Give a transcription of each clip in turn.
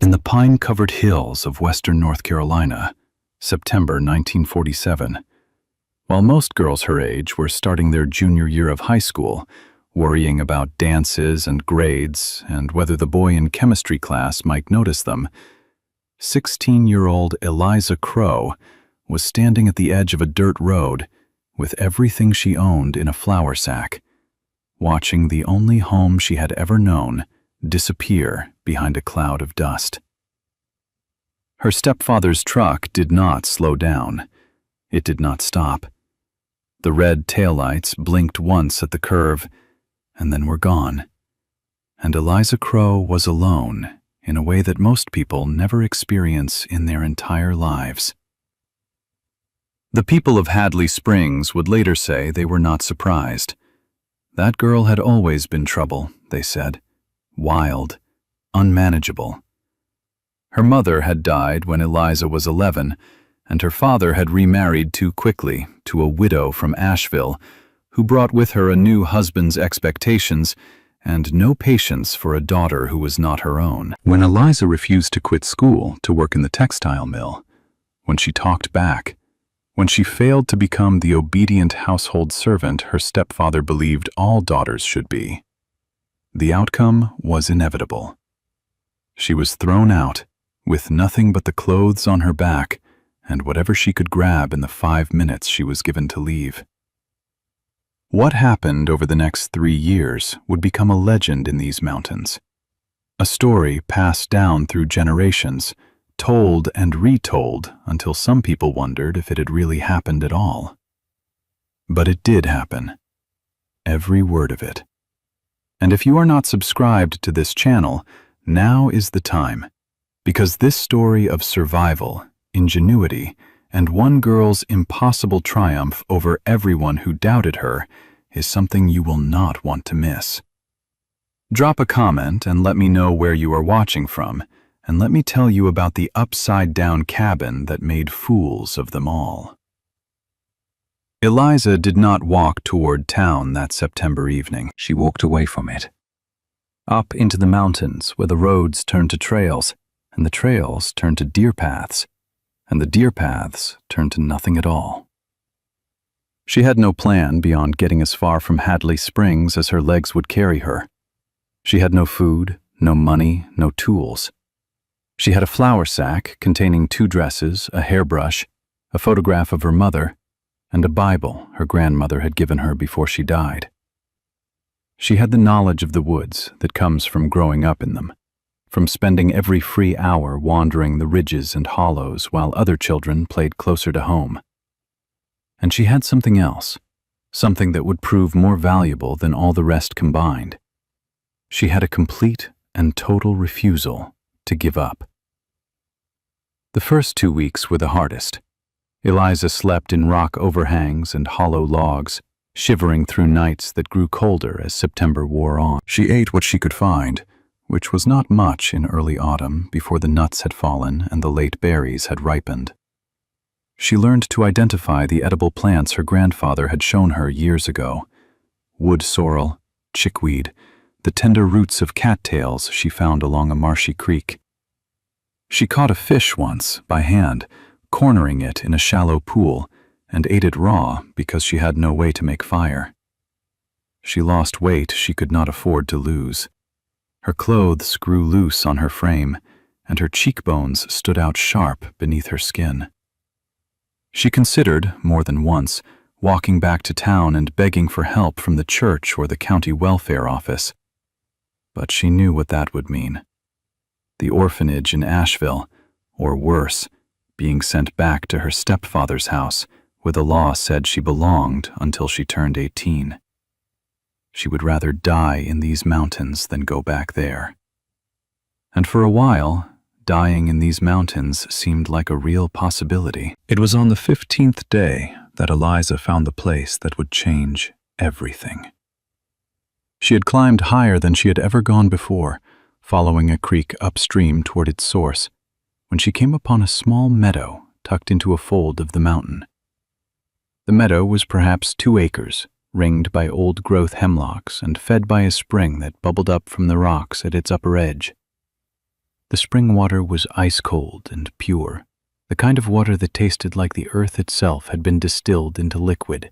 In the pine-covered hills of western North Carolina, September 1947, while most girls her age were starting their junior year of high school, worrying about dances and grades and whether the boy in chemistry class might notice them, 16-year-old Eliza Crow was standing at the edge of a dirt road with everything she owned in a flour sack, watching the only home she had ever known disappear behind a cloud of dust. Her stepfather's truck did not slow down. It did not stop. The red taillights blinked once at the curve, and then were gone. And Eliza Crow was alone in a way that most people never experience in their entire lives. The people of Hadley Springs would later say they were not surprised. That girl had always been trouble, they said. Wild, unmanageable. Her mother had died when Eliza was 11, and her father had remarried too quickly to a widow from Asheville who brought with her a new husband's expectations and no patience for a daughter who was not her own. When Eliza refused to quit school to work in the textile mill, when she talked back, when she failed to become the obedient household servant her stepfather believed all daughters should be, the outcome was inevitable. She was thrown out, with nothing but the clothes on her back and whatever she could grab in the 5 minutes she was given to leave. What happened over the next 3 years would become a legend in these mountains, a story passed down through generations, told and retold until some people wondered if it had really happened at all. But it did happen, every word of it. And if you are not subscribed to this channel, now is the time, because this story of survival, ingenuity, and one girl's impossible triumph over everyone who doubted her is something you will not want to miss. Drop a comment and let me know where you are watching from, and let me tell you about the upside-down cabin that made fools of them all. Eliza did not walk toward town that September evening. She walked away from it. Up into the mountains where the roads turned to trails, and the trails turned to deer paths, and the deer paths turned to nothing at all. She had no plan beyond getting as far from Hadley Springs as her legs would carry her. She had no food, no money, no tools. She had a flour sack containing 2 dresses, a hairbrush, a photograph of her mother, and a Bible her grandmother had given her before she died. She had the knowledge of the woods that comes from growing up in them, from spending every free hour wandering the ridges and hollows while other children played closer to home. And she had something else, something that would prove more valuable than all the rest combined. She had a complete and total refusal to give up. The first 2 weeks were the hardest. Eliza slept in rock overhangs and hollow logs, shivering through nights that grew colder as September wore on. She ate what she could find, which was not much in early autumn before the nuts had fallen and the late berries had ripened. She learned to identify the edible plants her grandfather had shown her years ago: wood sorrel, chickweed, the tender roots of cattails she found along a marshy creek. She caught a fish once by hand, cornering it in a shallow pool, and ate it raw because she had no way to make fire. She lost weight she could not afford to lose. Her clothes grew loose on her frame, and her cheekbones stood out sharp beneath her skin. She considered, more than once, walking back to town and begging for help from the church or the county welfare office. But she knew what that would mean. The orphanage in Asheville, or worse, being sent back to her stepfather's house, where the law said she belonged until she turned 18. She would rather die in these mountains than go back there. And for a while, dying in these mountains seemed like a real possibility. It was on the 15th day that Eliza found the place that would change everything. She had climbed higher than she had ever gone before, following a creek upstream toward its source, when she came upon a small meadow tucked into a fold of the mountain. The meadow was perhaps 2 acres, ringed by old-growth hemlocks and fed by a spring that bubbled up from the rocks at its upper edge. The spring water was ice-cold and pure, the kind of water that tasted like the earth itself had been distilled into liquid.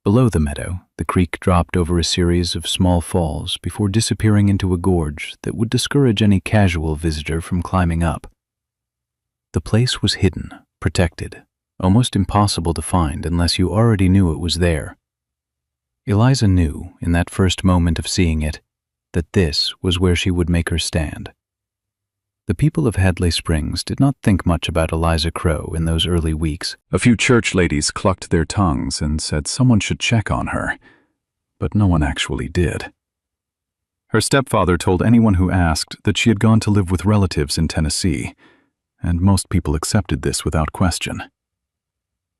Below the meadow, the creek dropped over a series of small falls before disappearing into a gorge that would discourage any casual visitor from climbing up. The place was hidden, protected, almost impossible to find unless you already knew it was there. Eliza knew, in that first moment of seeing it, that this was where she would make her stand. The people of Hadley Springs did not think much about Eliza Crow in those early weeks. A few church ladies clucked their tongues and said someone should check on her, but no one actually did. Her stepfather told anyone who asked that she had gone to live with relatives in Tennessee, and most people accepted this without question.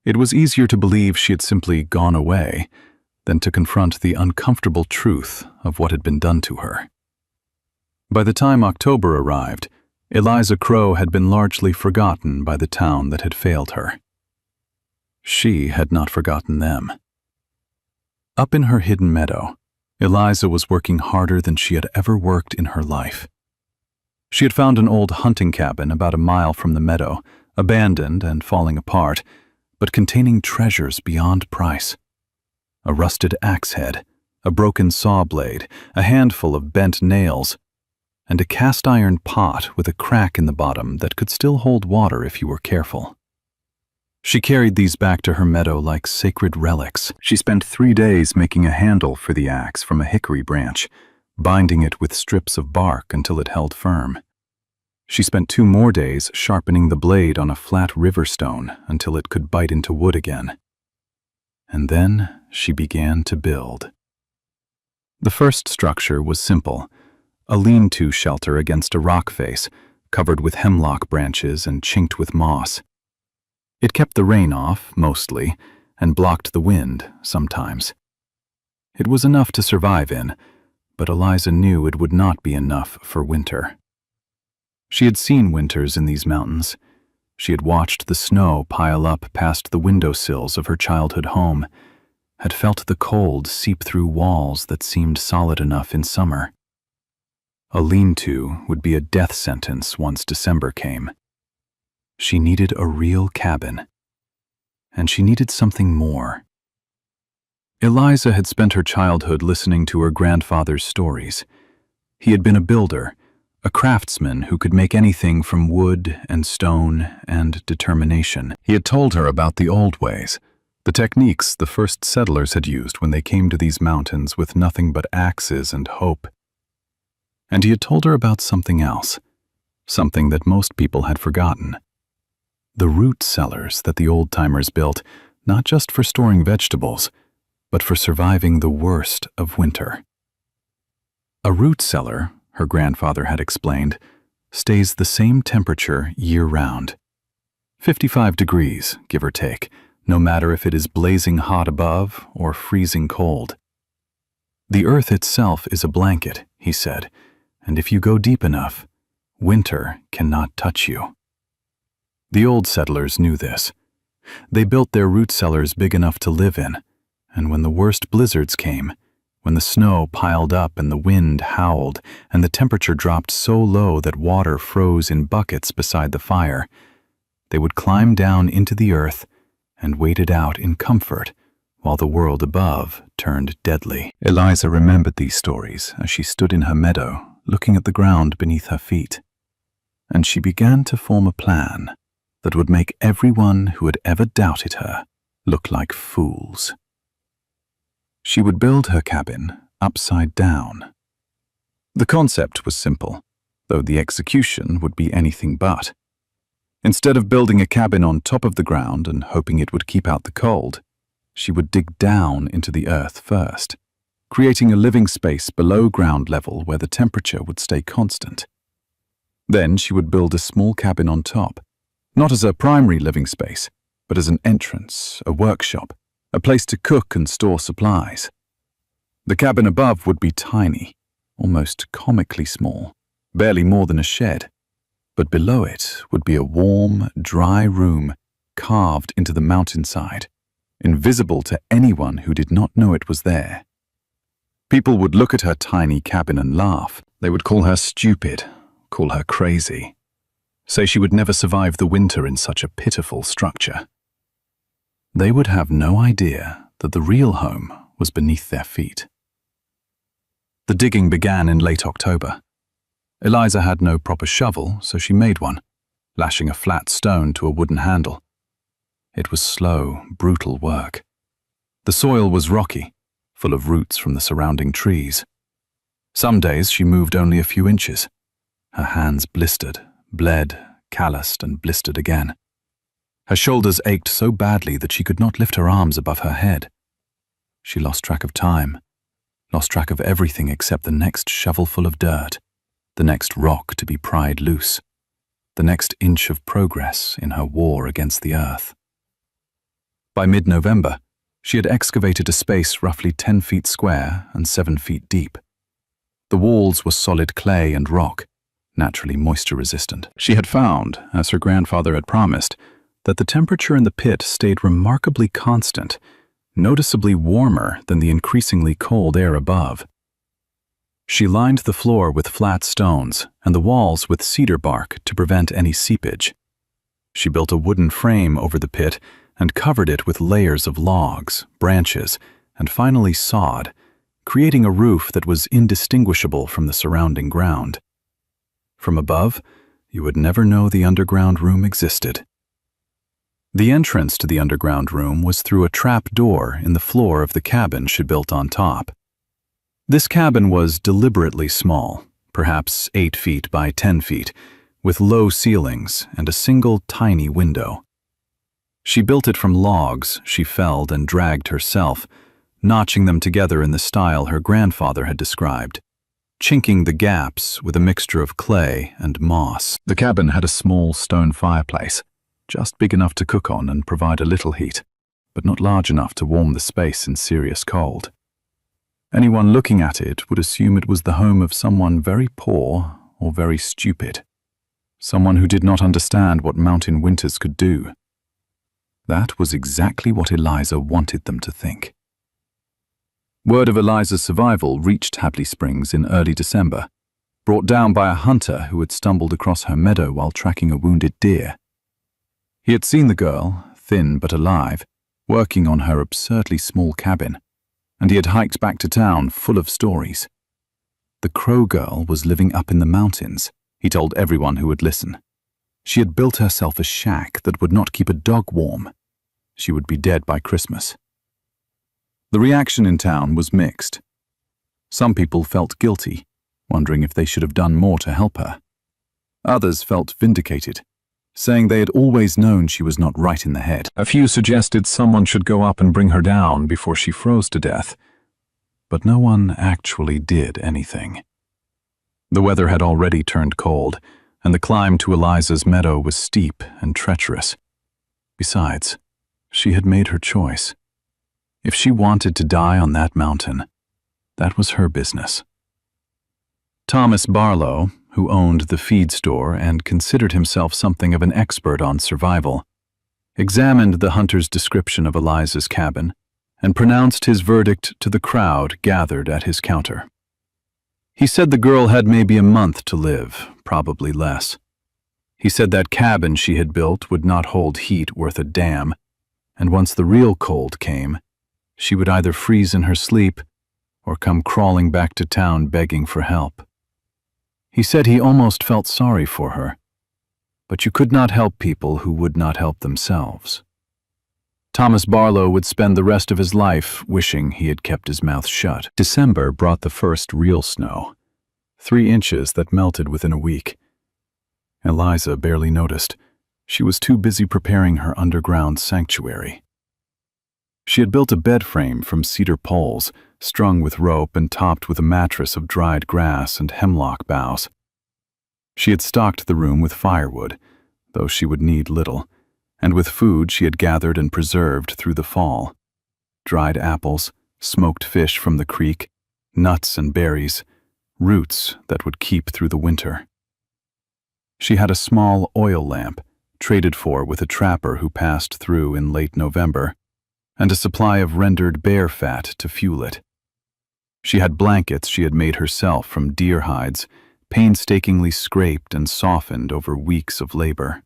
It was easier to believe she had simply gone away than to confront the uncomfortable truth of what had been done to her. By the time October arrived, Eliza Crow had been largely forgotten by the town that had failed her. She had not forgotten them. Up in her hidden meadow, Eliza was working harder than she had ever worked in her life. She had found an old hunting cabin about a mile from the meadow, abandoned and falling apart, but containing treasures beyond price. A rusted axe head, a broken saw blade, a handful of bent nails, and a cast-iron pot with a crack in the bottom that could still hold water if you were careful. She carried these back to her meadow like sacred relics. She spent 3 days making a handle for the axe from a hickory branch, binding it with strips of bark until it held firm. She spent 2 more days sharpening the blade on a flat river stone until it could bite into wood again. And then she began to build. The first structure was simple, a lean-to shelter against a rock face, covered with hemlock branches and chinked with moss. It kept the rain off, mostly, and blocked the wind, sometimes. It was enough to survive in, but Eliza knew it would not be enough for winter. She had seen winters in these mountains. She had watched the snow pile up past the windowsills of her childhood home, had felt the cold seep through walls that seemed solid enough in summer. A lean-to would be a death sentence once December came. She needed a real cabin, and she needed something more. Eliza had spent her childhood listening to her grandfather's stories. He had been a builder, a craftsman who could make anything from wood and stone and determination. He had told her about the old ways, the techniques the first settlers had used when they came to these mountains with nothing but axes and hope. And he had told her about something else, something that most people had forgotten. The root cellars that the old-timers built, not just for storing vegetables, but for surviving the worst of winter. A root cellar, her grandfather had explained, stays the same temperature year-round. 55 degrees, give or take, no matter if it is blazing hot above or freezing cold. The earth itself is a blanket, he said, and if you go deep enough, winter cannot touch you. The old settlers knew this. They built their root cellars big enough to live in, and when the worst blizzards came, when the snow piled up and the wind howled and the temperature dropped so low that water froze in buckets beside the fire, they would climb down into the earth and wait it out in comfort while the world above turned deadly. Eliza remembered these stories as she stood in her meadow, looking at the ground beneath her feet, and she began to form a plan that would make everyone who had ever doubted her look like fools. She would build her cabin upside down. The concept was simple, though the execution would be anything but. Instead of building a cabin on top of the ground and hoping it would keep out the cold, she would dig down into the earth first, creating a living space below ground level where the temperature would stay constant. Then she would build a small cabin on top, not as a primary living space, but as an entrance, a workshop, a place to cook and store supplies. The cabin above would be tiny, almost comically small, barely more than a shed, but below it would be a warm, dry room carved into the mountainside, invisible to anyone who did not know it was there. People would look at her tiny cabin and laugh. They would call her stupid, call her crazy, say she would never survive the winter in such a pitiful structure. They would have no idea that the real home was beneath their feet. The digging began in late October. Eliza had no proper shovel, so she made one, lashing a flat stone to a wooden handle. It was slow, brutal work. The soil was rocky, full of roots from the surrounding trees. Some days she moved only a few inches. Her hands blistered, bled, calloused, and blistered again. Her shoulders ached so badly that she could not lift her arms above her head. She lost track of time, lost track of everything except the next shovelful of dirt, the next rock to be pried loose, the next inch of progress in her war against the earth. By mid-November, she had excavated a space roughly 10 feet square and 7 feet deep. The walls were solid clay and rock, naturally moisture-resistant. She had found, as her grandfather had promised, that the temperature in the pit stayed remarkably constant, noticeably warmer than the increasingly cold air above. She lined the floor with flat stones and the walls with cedar bark to prevent any seepage. She built a wooden frame over the pit and covered it with layers of logs, branches, and finally sod, creating a roof that was indistinguishable from the surrounding ground. From above, you would never know the underground room existed. The entrance to the underground room was through a trap door in the floor of the cabin she built on top. This cabin was deliberately small, perhaps 8 feet by 10 feet, with low ceilings and a single tiny window. She built it from logs she felled and dragged herself, notching them together in the style her grandfather had described, chinking the gaps with a mixture of clay and moss. The cabin had a small stone fireplace, just big enough to cook on and provide a little heat, but not large enough to warm the space in serious cold. Anyone looking at it would assume it was the home of someone very poor or very stupid, someone who did not understand what mountain winters could do. That was exactly what Eliza wanted them to think. Word of Eliza's survival reached Hapley Springs in early December, brought down by a hunter who had stumbled across her meadow while tracking a wounded deer. He had seen the girl, thin but alive, working on her absurdly small cabin, and he had hiked back to town full of stories. The Crow Girl was living up in the mountains, he told everyone who would listen. She had built herself a shack that would not keep a dog warm. She would be dead by Christmas. The reaction in town was mixed. Some people felt guilty, wondering if they should have done more to help her. Others felt vindicated, saying they had always known she was not right in the head. A few suggested someone should go up and bring her down before she froze to death, but no one actually did anything. The weather had already turned cold, and the climb to Eliza's meadow was steep and treacherous. Besides, she had made her choice. If she wanted to die on that mountain, that was her business. Thomas Barlow, who owned the feed store and considered himself something of an expert on survival, examined the hunter's description of Eliza's cabin and pronounced his verdict to the crowd gathered at his counter. He said the girl had maybe a month to live, probably less. He said that cabin she had built would not hold heat worth a damn, and once the real cold came, she would either freeze in her sleep or come crawling back to town begging for help. He said he almost felt sorry for her, but you could not help people who would not help themselves. Thomas Barlow would spend the rest of his life wishing he had kept his mouth shut. December brought the first real snow, 3 inches that melted within a week. Eliza barely noticed. She was too busy preparing her underground sanctuary. She had built a bed frame from cedar poles, strung with rope and topped with a mattress of dried grass and hemlock boughs. She had stocked the room with firewood, though she would need little, and with food she had gathered and preserved through the fall. Dried apples, smoked fish from the creek, nuts and berries, roots that would keep through the winter. She had a small oil lamp, traded for with a trapper who passed through in late November, and a supply of rendered bear fat to fuel it. She had blankets she had made herself from deer hides, painstakingly scraped and softened over weeks of labor.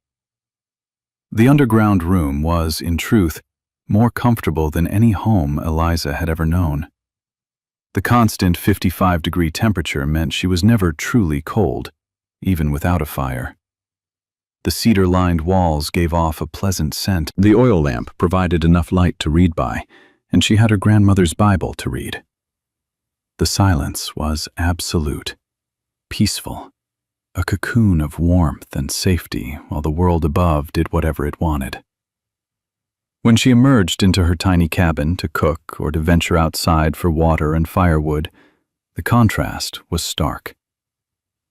The underground room was, in truth, more comfortable than any home Eliza had ever known. The constant 55-degree temperature meant she was never truly cold, even without a fire. The cedar-lined walls gave off a pleasant scent. The oil lamp provided enough light to read by, and she had her grandmother's Bible to read. The silence was absolute, peaceful, a cocoon of warmth and safety while the world above did whatever it wanted. When she emerged into her tiny cabin to cook or to venture outside for water and firewood, the contrast was stark.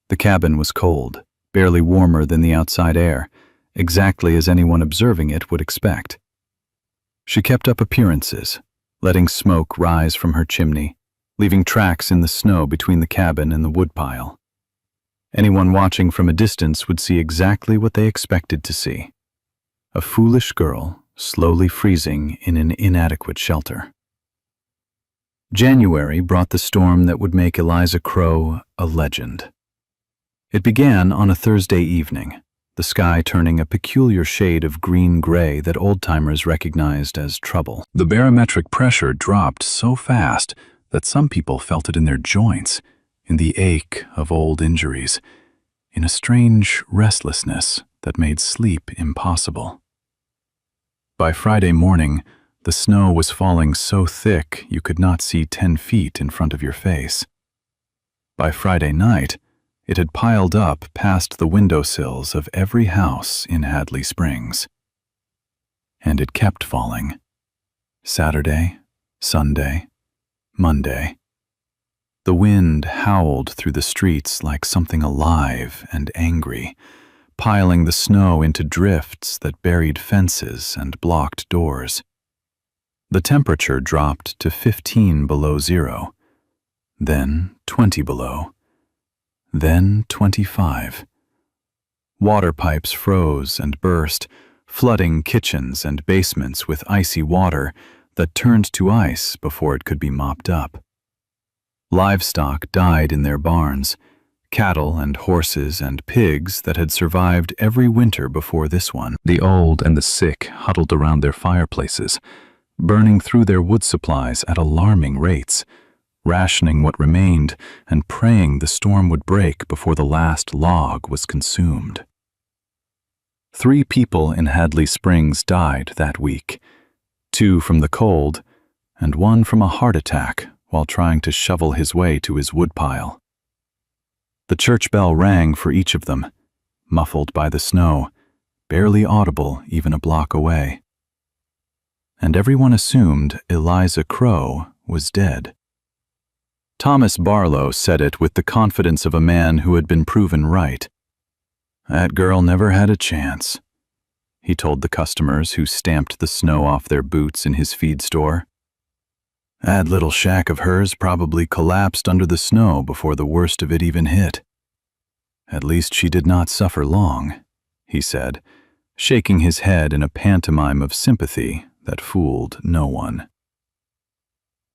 The cabin was cold, barely warmer than the outside air, exactly as anyone observing it would expect. She kept up appearances, letting smoke rise from her chimney, leaving tracks in the snow between the cabin and the woodpile. Anyone watching from a distance would see exactly what they expected to see: a foolish girl slowly freezing in an inadequate shelter. January brought the storm that would make Eliza Crow a legend. It began on a Thursday evening, the sky turning a peculiar shade of green-gray that old-timers recognized as trouble. The barometric pressure dropped so fast that some people felt it in their joints, in the ache of old injuries, in a strange restlessness that made sleep impossible. By Friday morning, the snow was falling so thick you could not see 10 feet in front of your face. By Friday night, it had piled up past the windowsills of every house in Hadley Springs. And it kept falling. Saturday, Sunday, Monday. The wind howled through the streets like something alive and angry, piling the snow into drifts that buried fences and blocked doors. The temperature dropped to 15 below zero, then 20 below, then 25. Water pipes froze and burst, flooding kitchens and basements with icy water that turned to ice before it could be mopped up. Livestock died in their barns, cattle and horses and pigs that had survived every winter before this one. The old and the sick huddled around their fireplaces, burning through their wood supplies at alarming rates, rationing what remained and praying the storm would break before the last log was consumed. 3 people in Hadley Springs died that week, 2 from the cold and 1 from a heart attack while trying to shovel his way to his woodpile. The church bell rang for each of them, muffled by the snow, barely audible even a block away. And everyone assumed Eliza Crow was dead. Thomas Barlow said it with the confidence of a man who had been proven right. "That girl never had a chance," he told the customers who stamped the snow off their boots in his feed store. "That little shack of hers probably collapsed under the snow before the worst of it even hit. At least she did not suffer long," he said, shaking his head in a pantomime of sympathy that fooled no one.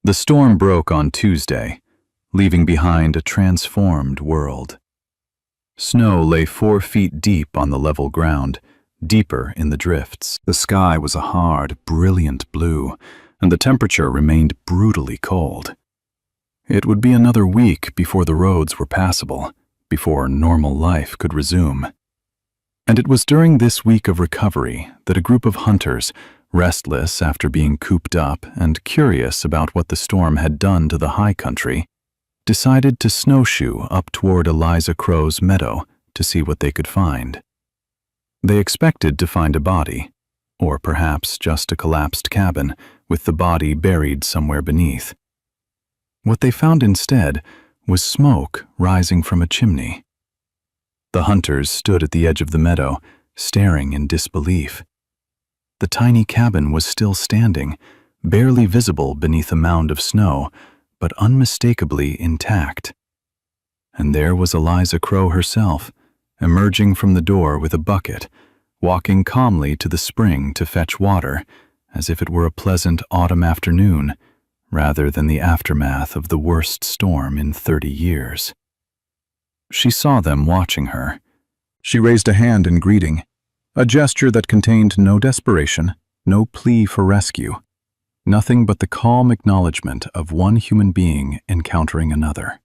The storm broke on Tuesday, leaving behind a transformed world. Snow lay 4 feet deep on the level ground, deeper in the drifts. The sky was a hard, brilliant blue, and the temperature remained brutally cold. It would be another week before the roads were passable, before normal life could resume. And it was during this week of recovery that a group of hunters, restless after being cooped up and curious about what the storm had done to the high country, decided to snowshoe up toward Eliza Crow's meadow to see what they could find. They expected to find a body, or perhaps just a collapsed cabin with the body buried somewhere beneath. What they found instead was smoke rising from a chimney. The hunters stood at the edge of the meadow, staring in disbelief. The tiny cabin was still standing, barely visible beneath a mound of snow, but unmistakably intact. And there was Eliza Crow herself, emerging from the door with a bucket, walking calmly to the spring to fetch water, as if it were a pleasant autumn afternoon, rather than the aftermath of the worst storm in 30 years. she saw them watching her. She raised a hand in greeting, a gesture that contained no desperation, no plea for rescue, nothing but the calm acknowledgement of one human being encountering another.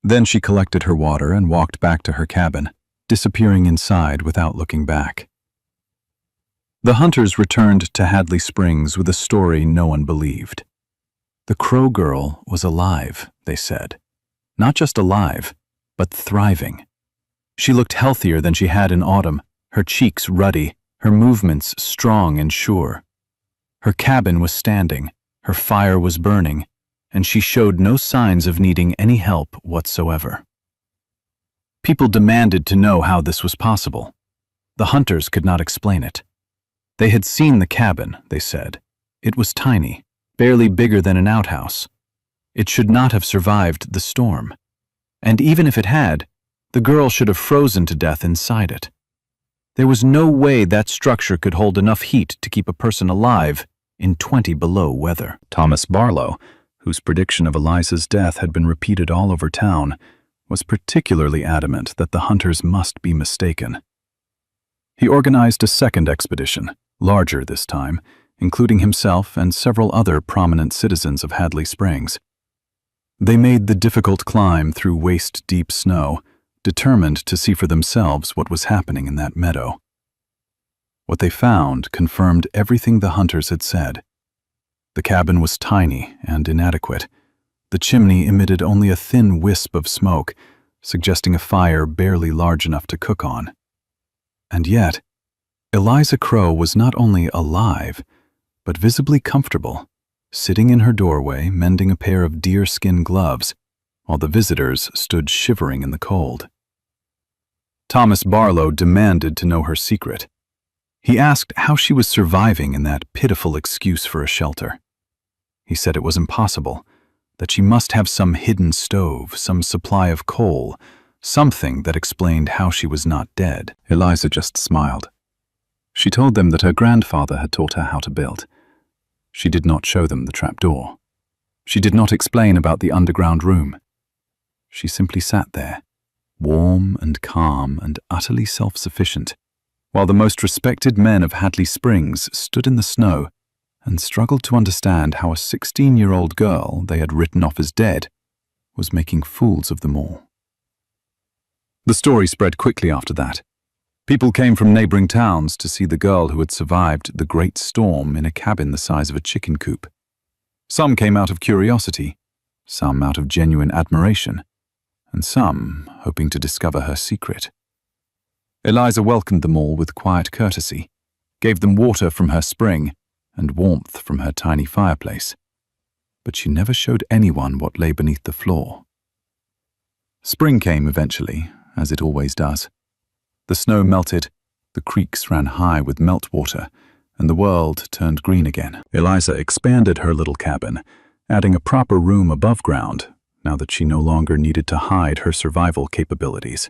Then she collected her water and walked back to her cabin, disappearing inside without looking back. The hunters returned to Hadley Springs with a story no one believed. The Crow Girl was alive, they said. Not just alive, but thriving. She looked healthier than she had in autumn, her cheeks ruddy, her movements strong and sure. Her cabin was standing, her fire was burning, and she showed no signs of needing any help whatsoever. People demanded to know how this was possible. The hunters could not explain it. They had seen the cabin, they said. It was tiny, barely bigger than an outhouse. It should not have survived the storm. And even if it had, the girl should have frozen to death inside it. There was no way that structure could hold enough heat to keep a person alive in 20 below weather. Thomas Barlow, whose prediction of Eliza's death had been repeated all over town, was particularly adamant that the hunters must be mistaken. He organized a second expedition, larger this time, including himself and several other prominent citizens of Hadley Springs. They made the difficult climb through waist-deep snow, determined to see for themselves what was happening in that meadow. What they found confirmed everything the hunters had said. The cabin was tiny and inadequate. The chimney emitted only a thin wisp of smoke, suggesting a fire barely large enough to cook on. And yet, Eliza Crow was not only alive, but visibly comfortable, sitting in her doorway mending a pair of deerskin gloves, while the visitors stood shivering in the cold. Thomas Barlow demanded to know her secret. He asked how she was surviving in that pitiful excuse for a shelter. He said it was impossible, that she must have some hidden stove, some supply of coal, something that explained how she was not dead. Eliza just smiled. She told them that her grandfather had taught her how to build. She did not show them the trapdoor. She did not explain about the underground room. She simply sat there, warm and calm and utterly self-sufficient, while the most respected men of Hadley Springs stood in the snow and struggled to understand how a 16-year-old girl they had written off as dead was making fools of them all. The story spread quickly after that. People came from neighboring towns to see the girl who had survived the great storm in a cabin the size of a chicken coop. Some came out of curiosity, some out of genuine admiration, and some hoping to discover her secret. Eliza welcomed them all with quiet courtesy, gave them water from her spring and warmth from her tiny fireplace, but she never showed anyone what lay beneath the floor. Spring came eventually, as it always does. The snow melted, the creeks ran high with meltwater, and the world turned green again. Eliza expanded her little cabin, adding a proper room above ground, now that she no longer needed to hide her survival capabilities.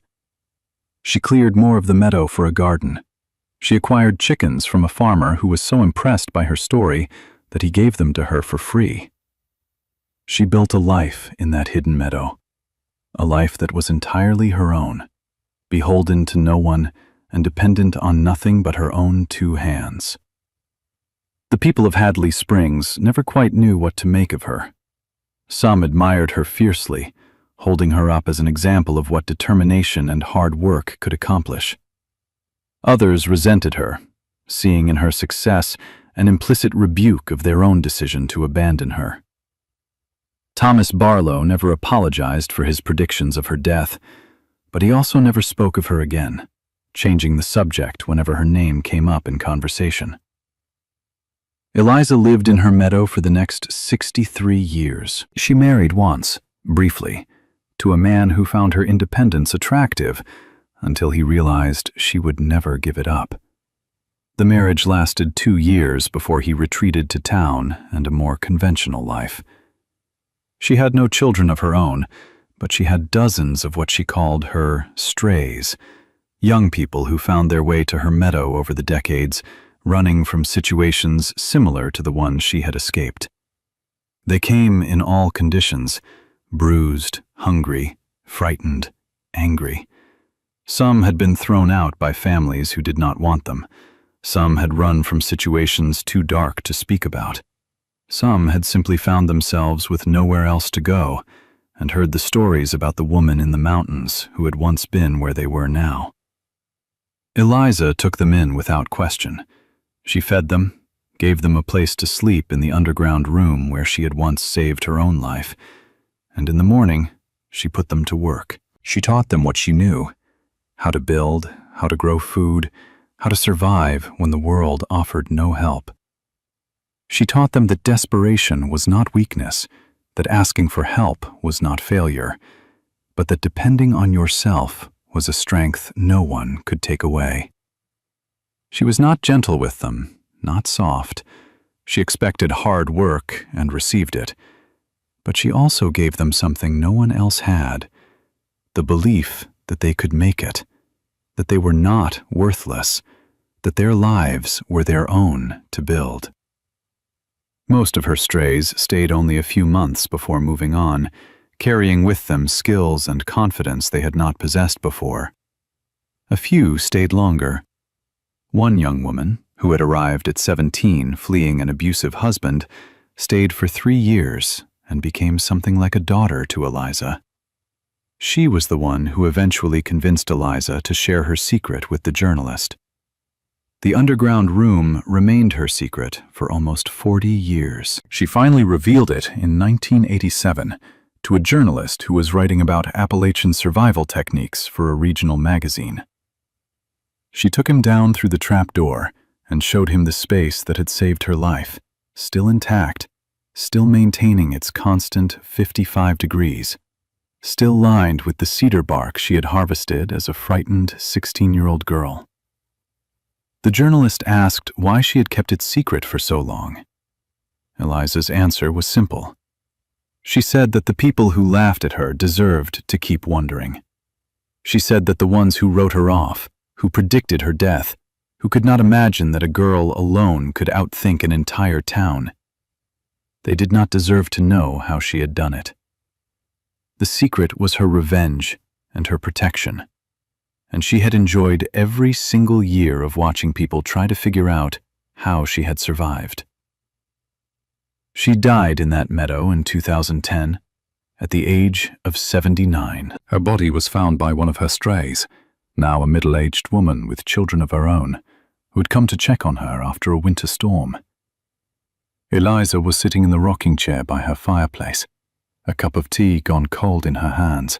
She cleared more of the meadow for a garden. She acquired chickens from a farmer who was so impressed by her story that he gave them to her for free. She built a life in that hidden meadow, a life that was entirely her own, beholden to no one and dependent on nothing but her own two hands. The people of Hadley Springs never quite knew what to make of her. Some admired her fiercely, holding her up as an example of what determination and hard work could accomplish. Others resented her, seeing in her success an implicit rebuke of their own decision to abandon her. Thomas Barlow never apologized for his predictions of her death, but he also never spoke of her again, changing the subject whenever her name came up in conversation. Eliza lived in her meadow for the next 63 years. She married once, briefly, to a man who found her independence attractive until he realized she would never give it up. The marriage lasted 2 years before he retreated to town and a more conventional life. She had no children of her own, but she had dozens of what she called her strays, young people who found their way to her meadow over the decades, running from situations similar to the one she had escaped. They came in all conditions, bruised, hungry, frightened, angry. Some had been thrown out by families who did not want them. Some had run from situations too dark to speak about. Some had simply found themselves with nowhere else to go, and heard the stories about the woman in the mountains who had once been where they were now. Eliza took them in without question. She fed them, gave them a place to sleep in the underground room where she had once saved her own life, and in the morning, she put them to work. She taught them what she knew: how to build, how to grow food, how to survive when the world offered no help. She taught them that desperation was not weakness, that asking for help was not failure, but that depending on yourself was a strength no one could take away. She was not gentle with them, not soft. She expected hard work and received it, but she also gave them something no one else had: the belief that they could make it, that they were not worthless, that their lives were their own to build. Most of her strays stayed only a few months before moving on, carrying with them skills and confidence they had not possessed before. A few stayed longer. One young woman, who had arrived at 17 fleeing an abusive husband, stayed for 3 years and became something like a daughter to Eliza. She was the one who eventually convinced Eliza to share her secret with the journalist. The underground room remained her secret for almost 40 years. She finally revealed it in 1987 to a journalist who was writing about Appalachian survival techniques for a regional magazine. She took him down through the trapdoor and showed him the space that had saved her life, still intact, still maintaining its constant 55 degrees, still lined with the cedar bark she had harvested as a frightened 16-year-old girl. The journalist asked why she had kept it secret for so long. Eliza's answer was simple. She said that the people who laughed at her deserved to keep wondering. She said that the ones who wrote her off, who predicted her death, who could not imagine that a girl alone could outthink an entire town, they did not deserve to know how she had done it. The secret was her revenge and her protection, and she had enjoyed every single year of watching people try to figure out how she had survived. She died in that meadow in 2010, at the age of 79. Her body was found by one of her strays, now a middle-aged woman with children of her own, who had come to check on her after a winter storm. Eliza was sitting in the rocking chair by her fireplace, a cup of tea gone cold in her hands,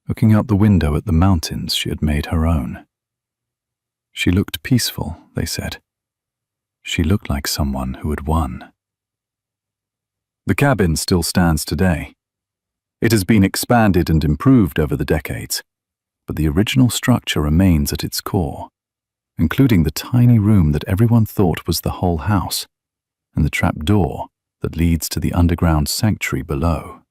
looking out the window at the mountains she had made her own. She looked peaceful, they said. She looked like someone who had won. The cabin still stands today. It has been expanded and improved over the decades, but the original structure remains at its core, including the tiny room that everyone thought was the whole house, and the trap door that leads to the underground sanctuary below.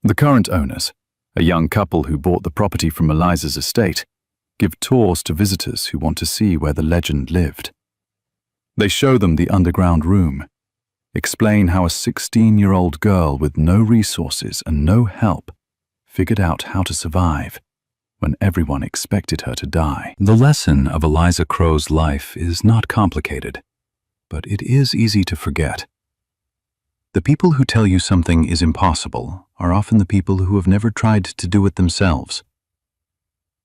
The current owners, a young couple who bought the property from Eliza's estate, give tours to visitors who want to see where the legend lived. They show them the underground room, explain how a 16-year-old girl with no resources and no help figured out how to survive when everyone expected her to die. The lesson of Eliza Crow's life is not complicated, but it is easy to forget. The people who tell you something is impossible are often the people who have never tried to do it themselves.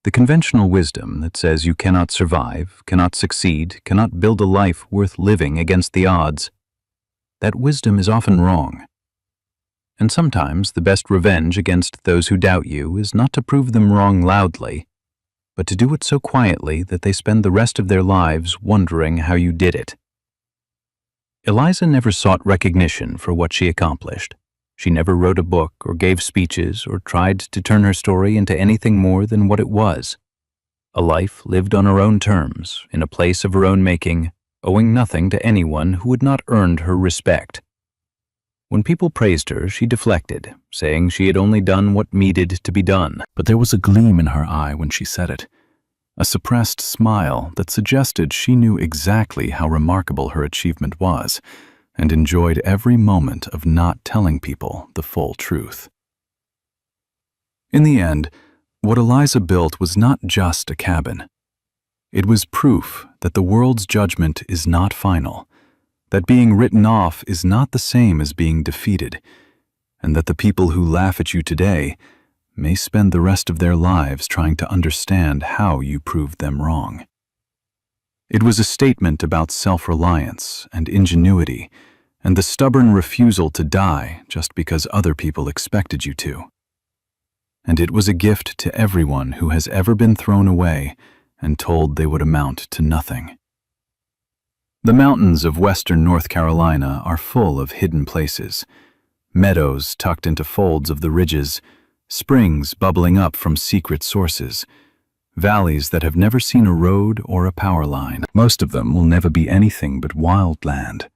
The conventional wisdom that says you cannot survive, cannot succeed, cannot build a life worth living against the odds, that wisdom is often wrong. And sometimes the best revenge against those who doubt you is not to prove them wrong loudly, but to do it so quietly that they spend the rest of their lives wondering how you did it. Eliza never sought recognition for what she accomplished. She never wrote a book or gave speeches or tried to turn her story into anything more than what it was: a life lived on her own terms, in a place of her own making, owing nothing to anyone who had not earned her respect. When people praised her, she deflected, saying she had only done what needed to be done. But there was a gleam in her eye when she said it, a suppressed smile that suggested she knew exactly how remarkable her achievement was, and enjoyed every moment of not telling people the full truth. In the end, What Eliza built was not just a cabin. It was proof that the world's judgment is not final, that being written off is not the same as being defeated, and that the people who laugh at you today may spend the rest of their lives trying to understand how you proved them wrong. It was a statement about self-reliance and ingenuity and the stubborn refusal to die just because other people expected you to. And it was a gift to everyone who has ever been thrown away and told they would amount to nothing. The mountains of western North Carolina are full of hidden places, meadows tucked into folds of the ridges, springs bubbling up from secret sources, valleys that have never seen a road or a power line. Most of them will never be anything but wild land,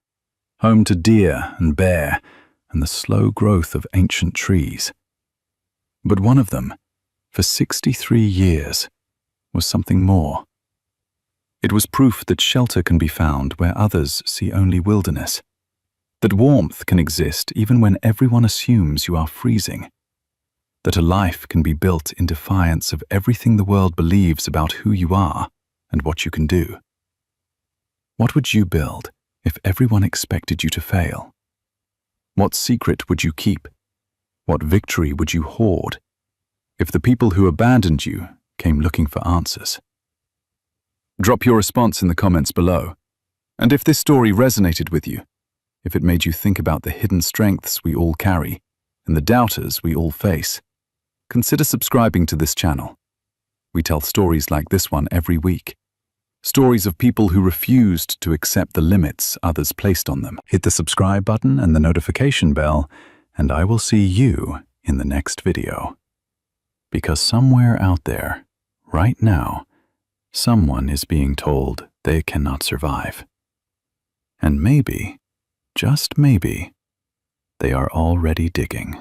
home to deer and bear and the slow growth of ancient trees. But one of them, for 63 years, was something more. It was proof that shelter can be found where others see only wilderness, that warmth can exist even when everyone assumes you are freezing, that a life can be built in defiance of everything the world believes about who you are and what you can do. What would you build if everyone expected you to fail? What secret would you keep? What victory would you hoard if the people who abandoned you came looking for answers? Drop your response in the comments below. And if this story resonated with you, if it made you think about the hidden strengths we all carry and the doubters we all face, consider subscribing to this channel. We tell stories like this one every week. Stories of people who refused to accept the limits others placed on them. Hit the subscribe button and the notification bell, and I will see you in the next video. Because somewhere out there, right now, someone is being told they cannot survive. And maybe, just maybe, they are already digging.